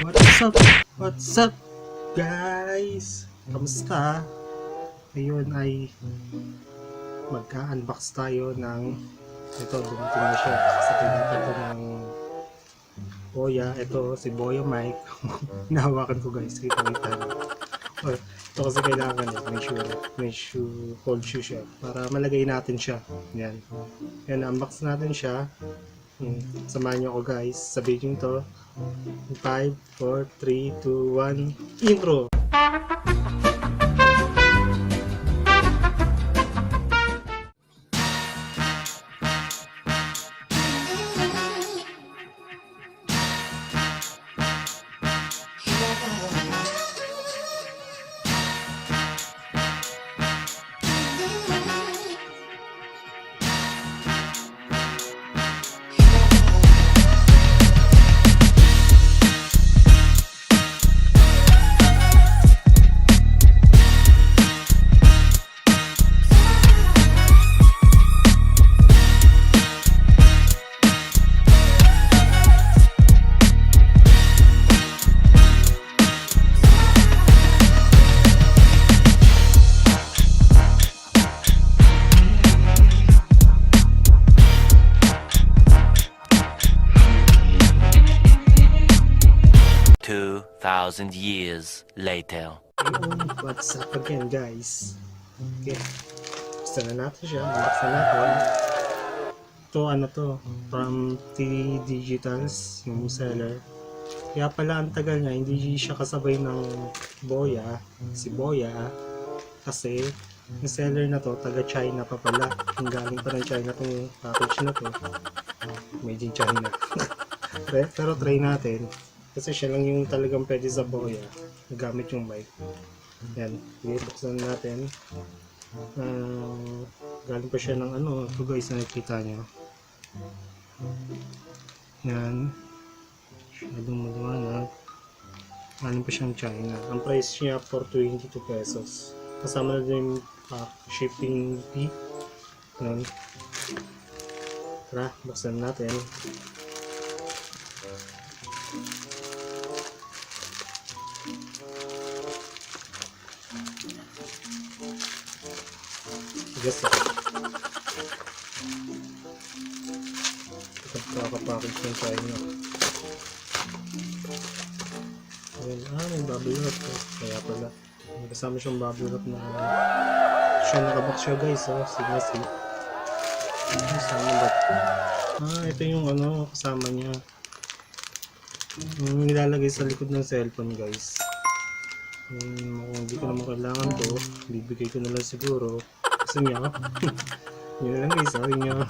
What's up? What's up, guys? Kamusta? Ngayon ay magka-unbox tayo ng dumating na siya sa pinaka ng Boya. Ito si Boya Mic. Nahawakan ko, guys, kita-kita niyo. Ito kasi kailangan may shoe, cold shoe siya para malagay natin siya. Yan, unbox natin siya. Samahan niyo ako, guys, sa video to. 5, 4, 3, 2, 1, intro! 2,000 years later. What's up again, guys? Okay, gusto na natin siya. Unbox na natin. Ito, ano to? From T Digitals, yung seller. Kaya pala ang tagal niya, hindi siya kasabay ng Boya, si Boya. Kasi yung seller na to, taga China pa pala. Yung galing pa ng China tong package na to. Made in China. Pero try natin. Kasi siya lang yung talagang pwede sa Boya gamit yung mic. Yan, buksan natin. Galing pa siya ng ano, ito, guys, nakikita nyo. Yan, masyadong maliwanag. Galing pa siyang China. Ang price niya for 22 pesos. Kasama na din yung shipping fee. Yan. Tara, buksan natin. Yes, kakapackage ng China. May bubble wrap. Kaya pala may kasama siyang bubble wrap na siya, nakabox siya, guys. Sige. Kasama ba? Ito yung ano, kasama niya. Yung nilalagay sa likod ng cellphone, guys. Kung hindi ko naman kailangan to, bibigay ko na lang siguro. Gusto niya. Yun lang, guys. Sabi niya.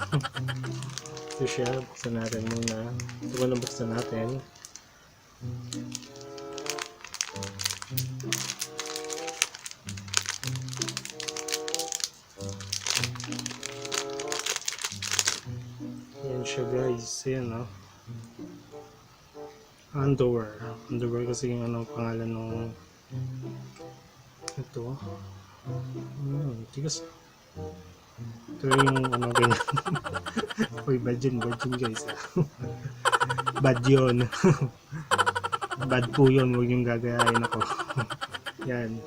Ito siya. Buksan natin muna. Ito ko na buksan natin. Yan siya, guys. Yan, no? Andoer kasi yung ano, pangalan ng ito. Tigas. Ito yung ano, ganyan. Uy, bad yun, guys. Bad yun. Bad po yun, huwag yung gagayain ako. Yan.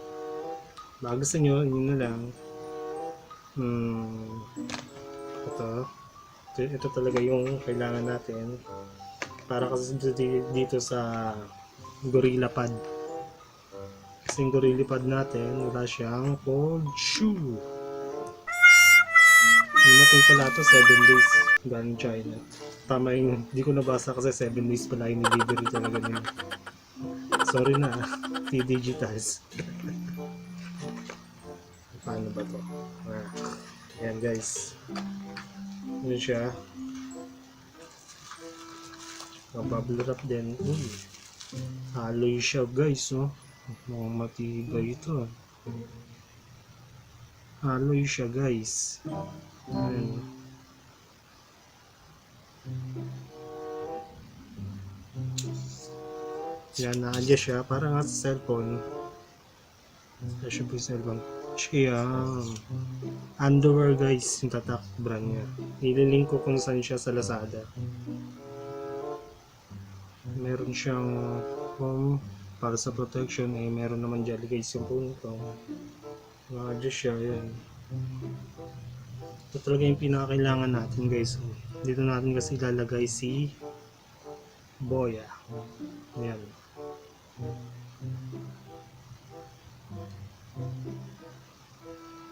Baka gusto nyo, yun na lang. Ito talaga yung kailangan natin. Para kasi dito sa Gorilla Pad. Kasi yung Gorilla Pad natin, wala siyang cold shoe. Lumating pala ito 7 days galing China. Tama yung, hindi ko nabasa kasi 7 days pala yung delivery talaga nila. Sorry na, T Digitals. Paano ba to? Ayan, guys. Yun siya. Bubble wrap din. Alloy siya, guys, no? Mukhang matibay ito. Alloy siya, guys. Ayan. Yan, naadya siya. Parang nga sa cellphone. Siya po yung cellphone. Siya. Andoer, guys, yung tatak brand niya. Nililink ko kung saan siya sa Lazada. Meron siyang para sa protection. Meron naman dyan guys yung phone ko. Adjust siya, yan. Ito talaga yung pinakakailangan natin guys. Dito natin kasi ilalagay si Boya. Yan.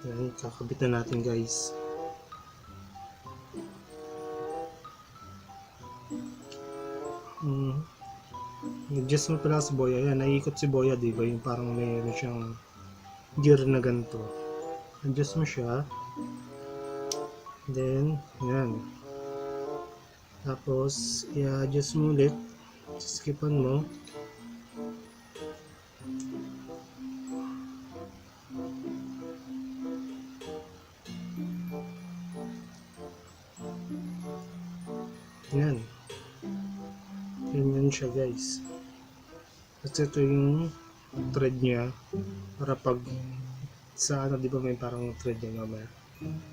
Yan, kakabit na natin guys. Adjust mo pala si Boya. Yan, naiikot si Boya, diba? Yung parang mayroon siyang gear na ganito. Adjust mo siya. Then, yan. Tapos, i-adjust mo ulit. Skipan mo. Yan. Ganyan siya guys. Kasi ito yung thread niya. Para pag sa ano, di ba may parang thread niya mamaya.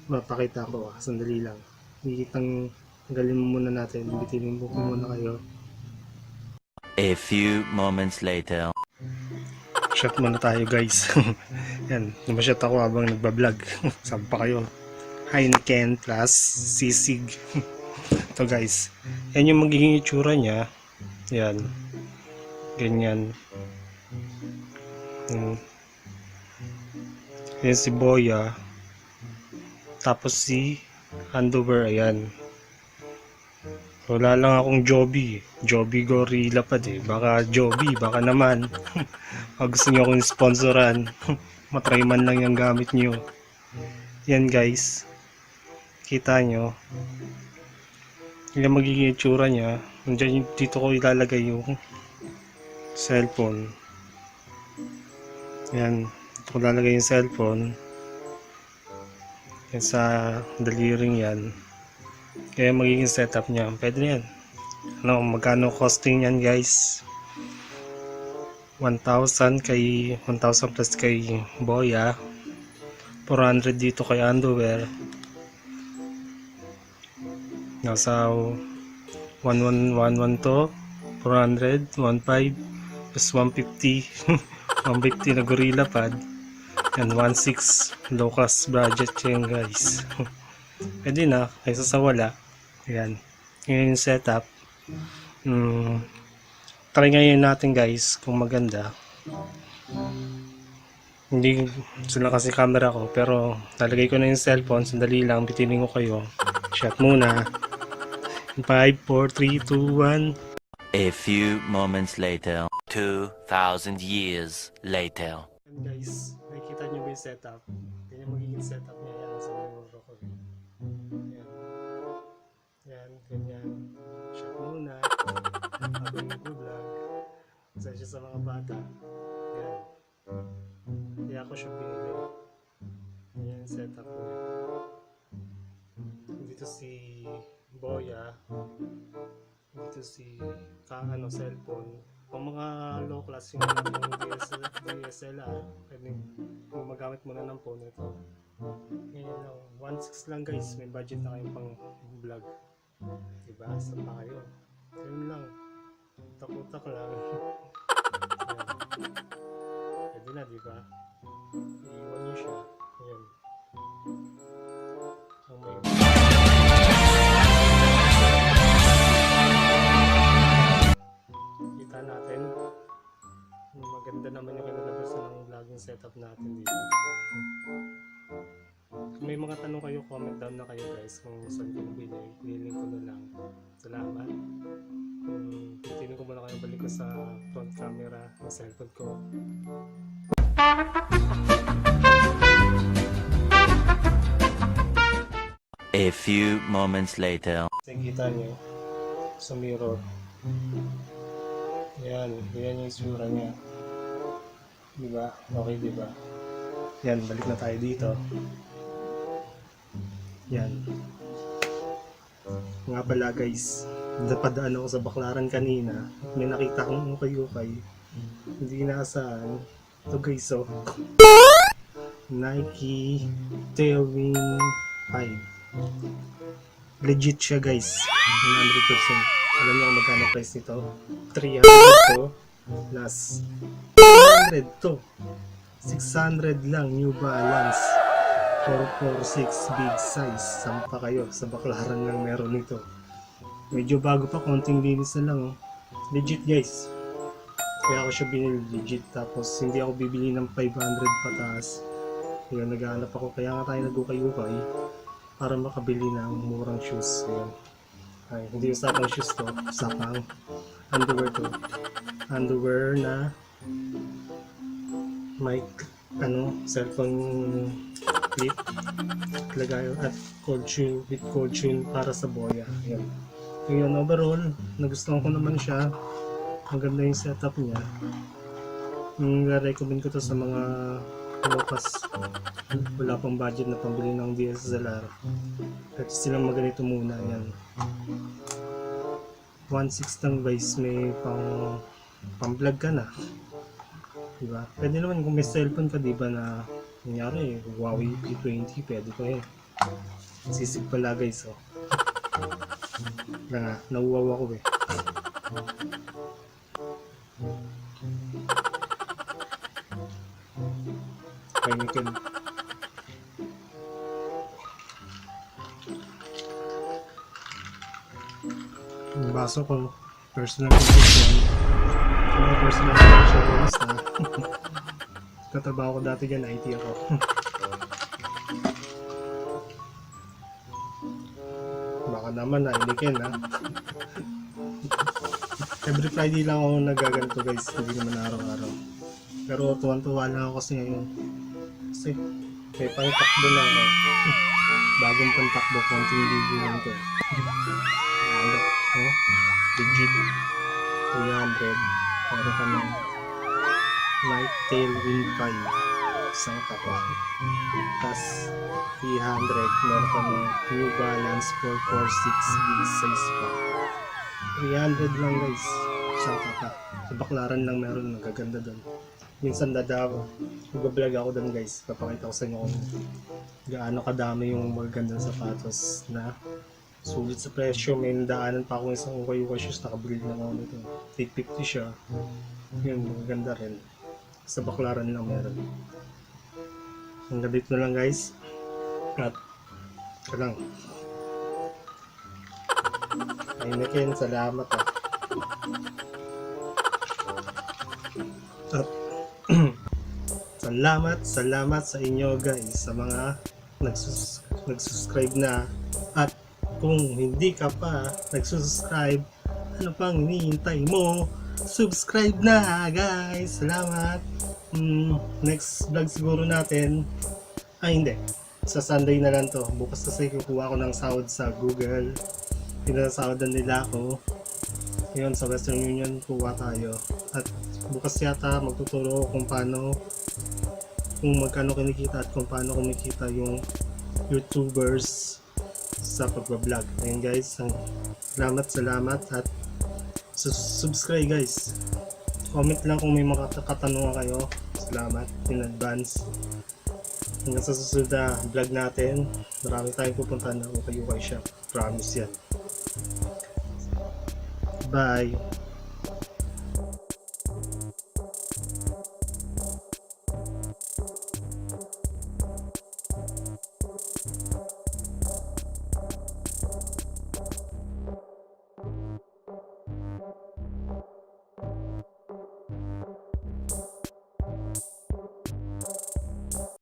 Mapakita ko sandali lang. Higitang tanggalin mo muna natin. Bitinin mo muna kayo. A few moments later. Shot muna tayo guys. Yan, lumashot ako habang nagbablog. Sabi pa kayo. Heineken plus sisig. Ito guys. Yan yung magiging itsura niya. Yan. Ganyan. Yan si Boya. Tapos si Andoer, ayan. Wala lang akong Joby. Joby Gorilla pa baka Joby, baka naman. Pag gusto nyo akong sponsoran, matry man lang yung gamit nyo. Yan guys. Kita nyo. Yung magiging itsura niya. Dito ko ilalagay yung cellphone. Yan. Dito ko ilalagay yung cellphone. Yan sa daliring yan. Kaya magiging setup niya. Pwede na yan. Ano, magkano costing yan guys? 1,000 plus kay Boya. 400 dito kay Andoer. Nasa 1,112 to 400, 1,500 plus 150. 150 na gorilla pad. And 1,600 low cost budget yan guys. Pwede na kaysa sa wala. Ayan. Yun yung setup. Try ngayon natin guys kung maganda. Hindi sila kasi camera ko, pero nalagay ko na yung cellphone. Sandali lang, bitinin ko kayo. Shot muna. 5, 4, 3, 2, 1. A few moments later. 2,000 years later. Yan guys, nakikita nyo ba yung setup? Yan yung magiging setup niya. Yan sa mirror ko. Yan. Yan, ganyan. Shot muna. Habang nag-vlog. Isa siya sa mga bata. Yan. Kaya ako siya binili. Yan yung setup ko. Dito si Boya. Dito si cellphone. Pang mga low class yung DSLR, pwedeng magamit mo na ng phone ito. Ngayon lang, 1,600 lang guys, may budget na kayong pang vlog. Diba? Saan pa kayo? Ganun lang. Tak-utak lang. Pwede na, diba? Iiwan nyo siya. Ayan. Oh my God. Kita natin. Maganda naman yung kinalabasan ng vlogging setup natin dito. Kung may mga tanong kayo, comment down na kayo guys kung saan ko nabili. Lilink ko na lang. Salamat. Titinin ko muna kayo, balik ko sa front camera ng cellphone ko. A few moments later. Kita nyo sa mirror. Yan yung itsura niya. Diba? Okay, diba? Yan, balik na tayo dito. Yan. Nga pala guys, napadaan ako sa Baklaran kanina. May nakita kong ukay-ukay. Hindi inaasahan. Ito guys, so Nike Tailwind 5. Legit siya guys. 100%. Alam niyo kung magkano price nito? 300 to. Plus 600 to. 600 lang, New Balance 446 big size. Sampa kayo, sa Baklaran lang meron nito. Medyo bago pa, konting linis na lang. Legit guys. Kaya ako siya binili, legit. Tapos hindi ako bibili ng 500 pataas. Kaya naghahanap ako, kaya nga tayo nag-ukay-ukay para makabili ng murang shoes. Ayan. Ay, hindi usapang shoes to, usapang underwear to. Underwear na mic, cellphone clip, lagay at cold tune, with cold tune para sa Boya. Ayan. Ngayon, overall, nagustuhan ko naman siya. Maganda yung setup niya. I-recommend ko to sa mga lokas wala pang budget na pambili ng DSLR. At silang maganito muna. Yan. 1.6 lang guys, may pang-vlog ka na. Diba? Pwede naman kung may cellphone ka, diba, na nangyari, Huawei P20, pwede ko eh. Sisig pala guys, oh. Na, nauwaw ako eh. Painikin. Yung baso ko, personal collection. Mga personal collection ko na. Katrabaho ko dati dyan, IT ako. Baka naman nainikin ha. Every Friday lang ako nagaganto guys, hindi naman araw-araw. Pero tuwan-tuwa lang ako kasi ngayon. Kasi may pangtakbo na ako. Bagong pangtakbo, konting ligo lang to. Ano? Oh, legit. 300. Meron ka ng Night Tailwind 5. Isang kapwa. Tapos 300. Meron ka ng New Balance 446 big size pa. 300 lang guys. Isang kapwa. Sa Baklaran lang meron. Nagaganda doon. Minsan dadaw. Mag-vlog ako doon guys. Papakita ko sa inyo kung gaano kadami yung magagandang sapatos na sulit sa presyo. May daanan pa akong isang ukay-ukay shoes. Nakabili lang ako nito. 850 siya. Yun, maganda rin. Sa Baklaran lang meron. Hanggang dito na lang guys. At ito lang. Ayun, salamat ha. At salamat sa inyo guys, sa mga nagsusubscribe na. At kung hindi ka pa nagsusubscribe, ano pang hinihintay mo? Subscribe na guys. Salamat. Next vlog siguro natin, hindi, sa Sunday na lang to. Bukas kasi kukuha ko ng sahod sa Google. Pinasasahodan nila ako. Ngayon sa Western Union kuha tayo. At bukas yata magtuturo kung paano, kung magkano kinikita at kung paano kumikita yung YouTubers sa pagbablog. Ayun guys, salamat at subscribe guys. Comment lang kung may mga katanungan kayo. Salamat in advance. Hanggang sa susunod na vlog natin, marami tayong pupuntahan na ukay-ukay shop. Promise yan. Bye!